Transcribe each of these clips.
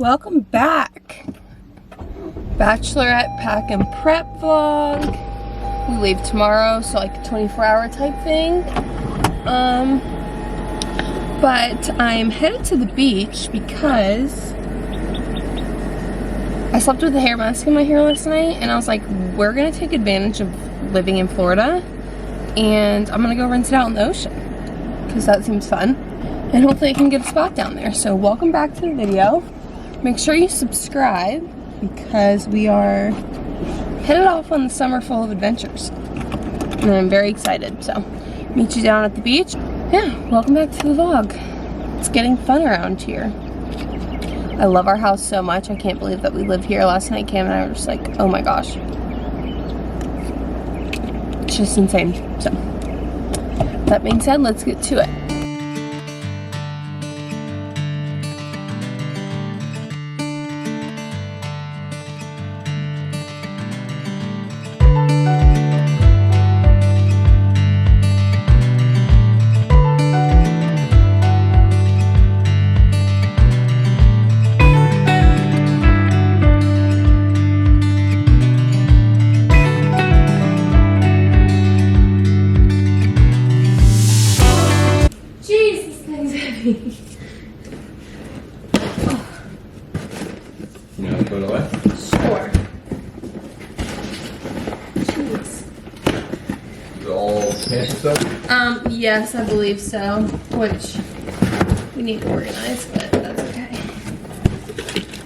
welcome back. Bachelorette pack and prep vlog. We leave tomorrow, so like a 24-hour type thing. But I'm headed to the beach because I slept with a hair mask in my hair last night, and I was like, we're gonna take advantage of living in Florida, and I'm gonna go rinse it out in the ocean because that seems fun, and hopefully I can get a spot down there. So welcome back to the video. Make sure you subscribe because we are headed off on the summer full of adventures, and I'm very excited. So meet you down at the beach. Yeah, welcome back to the vlog. It's getting fun around here. I love our house so much. I can't believe that we live here. Last night Cam and I were just like, oh my gosh. It's just insane. So, that being said, let's get to it. You want to put it away? Sure. Jeez. Is it all fancy stuff? Yes, I believe so. Which we need to organize, but that's okay.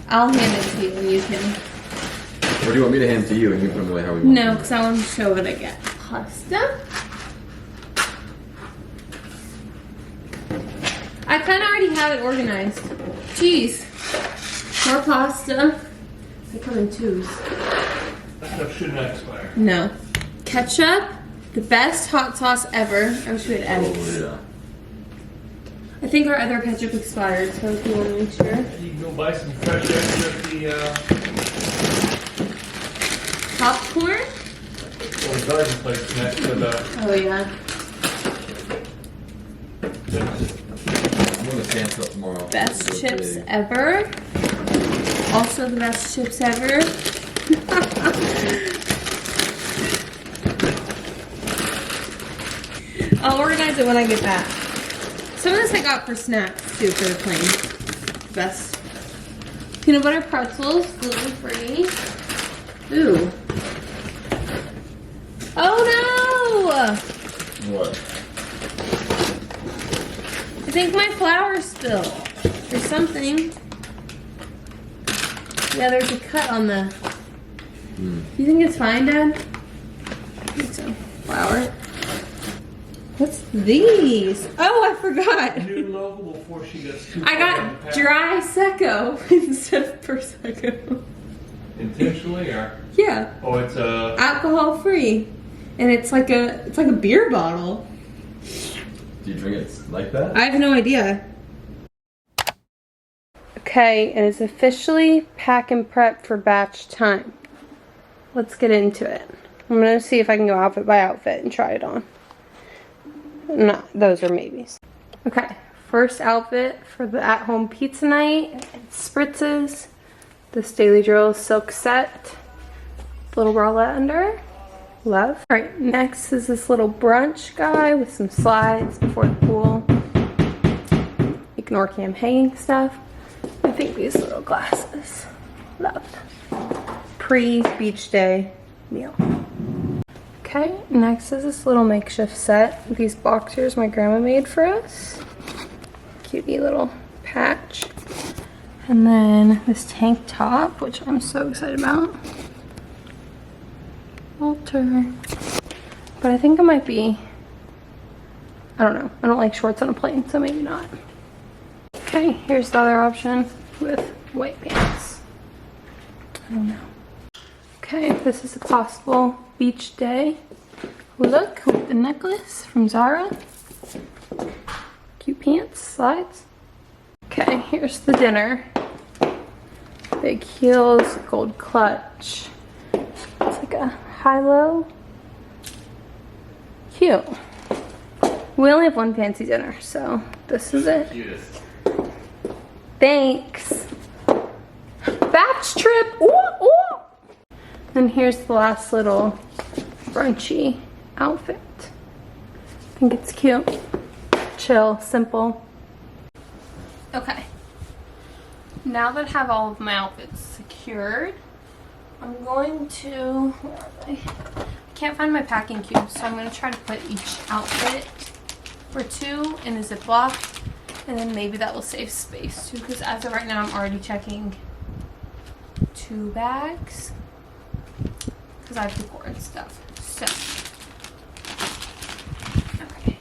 I'll hand it to you and you can. Or do you want me to hand it to you and you put them away how we want? No, because I want to show what I get. Pasta. I kind of already have it organized. Jeez. More pasta. They come in tubes. That stuff should not expire. No. Ketchup. The best hot sauce ever. I wish we had eggs. Oh, yeah. I think our other ketchup expired, so if you want to make sure. You can go buy some fresh eggs at the, Popcorn? old garden place next to the... Oh, yeah. I'm going to stand up tomorrow. Best Go chips big. ever. Also the best chips ever. I'll organize it when I get back. Some of this I got for snacks too for the plane. Best. Peanut butter pretzels, gluten free. Ooh. Oh no! What? I think my flour spilled. Or something. Yeah, there's a cut on the... You think it's fine, Dad? I think so. Flour. What's these? Oh, I forgot. new local before she gets too I far in the got pack. dry Secco instead of Prosecco. Intentionally, or? Yeah, Oh, it's a... alcohol free, and it's like a beer bottle. Do you drink it like that? I have no idea. Okay, it is officially pack and prep for batch time. Let's get into it. I'm gonna see if I can go outfit by outfit and try it on. No, those are maybes. Okay, first outfit for the at-home pizza night. It's spritzes. This Daily Drill silk set. Little bralette under. Love. Alright, next is this little brunch guy with some slides before the pool. Ignore Cam hanging stuff. I think these little glasses. Love. Pre-beach day meal. Okay, next is this little makeshift set. These boxers my grandma made for us. Cutie little patch. And then this tank top, which I'm so excited about. Halter. But I think it might be, I don't know. I don't like shorts on a plane, so maybe not. Okay, here's the other option with white pants. I don't know. Okay, this is a possible beach day look with the necklace from Zara. Cute pants, slides. Okay, here's the dinner. Big heels, gold clutch. It's like a high-low. Cute. We only have one fancy dinner, so this is it. Cutest. Thanks. batch trip. Ooh, ooh. And here's the last little brunchy outfit. I think it's cute. Chill, simple. Okay. Now that I have all of my outfits secured, I'm going to, where are they? I can't find my packing cube, so I'm going to try to put each outfit or two in a Ziploc, and then maybe that will save space too, because as of right now I'm already checking 2 bags because I have decor and stuff. So, okay.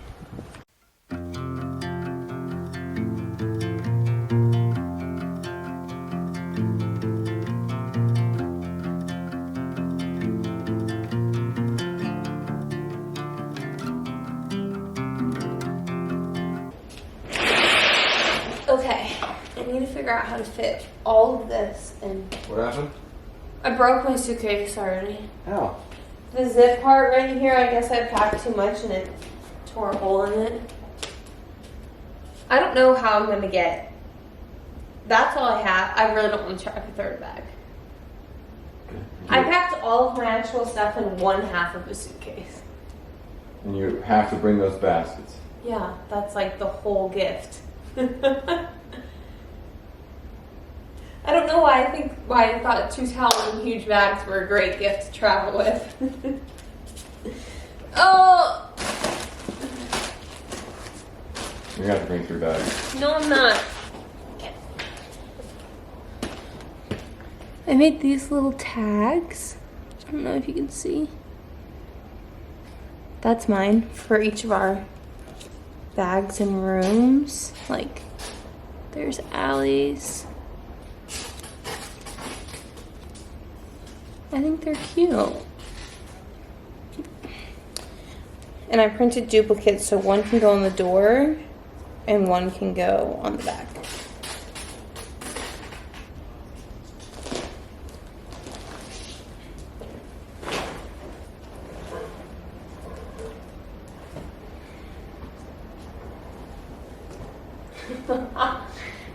Okay, I need to figure out how to fit all of this in. What happened? I broke my suitcase already. How? The zip part right here, I guess I packed too much and it tore a hole in it. I don't know how I'm going to get. That's all I have. I really don't want to try a third bag. I packed all of my actual stuff in 1/2 of a suitcase. And you have to bring those baskets. Yeah, that's like the whole gift. I don't know why I thought 2 towels and huge bags were a great gift to travel with. Oh! You have to bring 3 bags. No, I'm not. I made these little tags. I don't know if you can see. That's mine for each of our bags and rooms. Like, there's Allie's. I think they're cute. And I printed duplicates so one can go on the door and one can go on the back.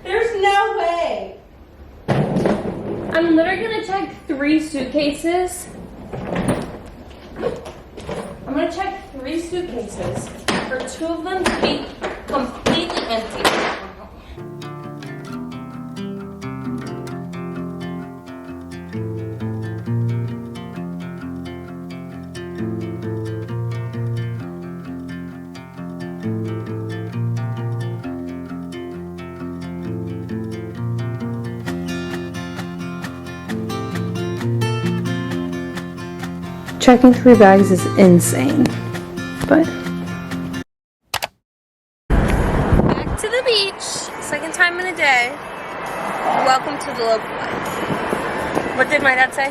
There's no way. I'm literally gonna check 3 suitcases. I'm gonna check 3 suitcases for 2 of them to be completely empty. Checking 3 bags is insane, but back to the beach, second time in a day. Welcome to the local life. What did my dad say?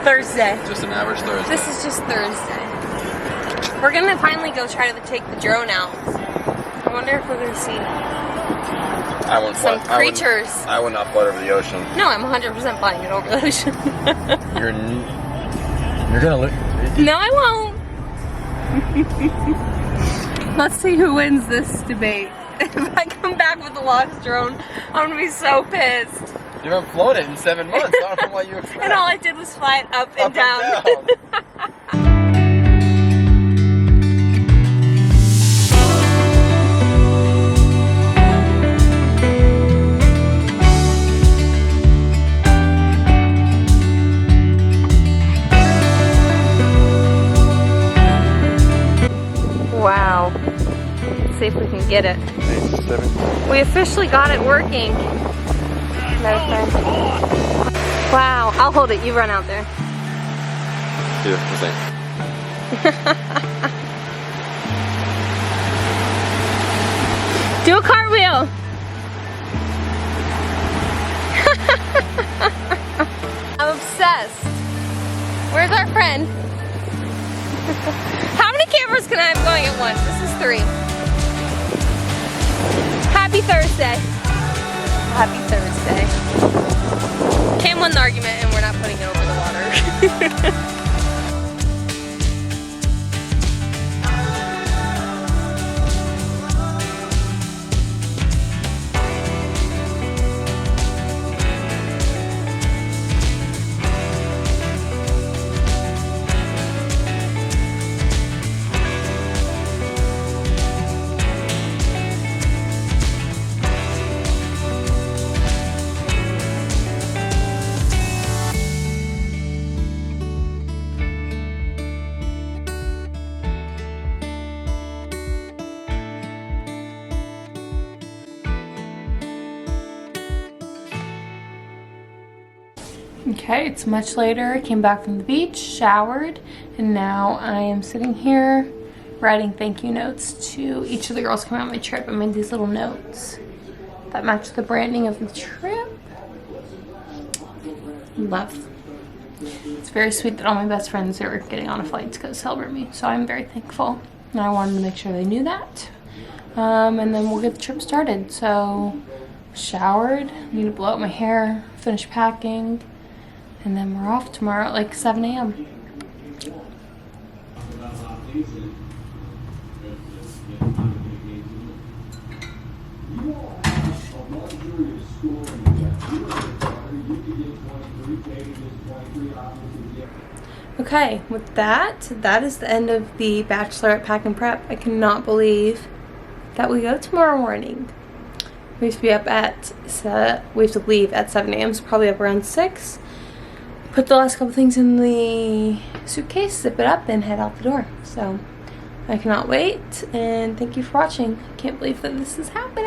Thursday. Just an average Thursday. This is just Thursday. We're gonna finally go try to take the drone out. I wonder if we're gonna see some creatures. I would not float over the ocean. No, I'm 100% flying it over the ocean. You're gonna look. No, I won't. Let's see who wins this debate. If I come back with a lost drone, I'm gonna be so pissed. You haven't floated in 7 months. I don't know why you were And all I did was fly it up and down. Wow. Let's see if we can get it. We officially got it working. Wow. I'll hold it. You run out there. Do a cartwheel. I'm obsessed. Where's our friend? How many cameras can I have going at once? This is 3. Happy Thursday. Happy Thursday. Cam won the argument and we're not putting it over the water. Okay, it's much later. I came back from the beach, showered, and now I am sitting here writing thank you notes to each of the girls coming on my trip. I made these little notes that match the branding of the trip. Love. It's very sweet that all my best friends are getting on a flight to go celebrate me, so I'm very thankful. And I wanted to make sure they knew that. And then we'll get the trip started. So, showered, need to blow out my hair, finish packing, and then we're off tomorrow at like 7 a.m. Okay, with that is the end of the Bachelorette Pack and Prep. I cannot believe that we go tomorrow morning. We have to be up at, we have to leave at 7 a.m. So probably up around 6. Put the last couple things in the suitcase, zip it up, and head out the door. So I cannot wait, and thank you for watching. I can't believe that this is happening.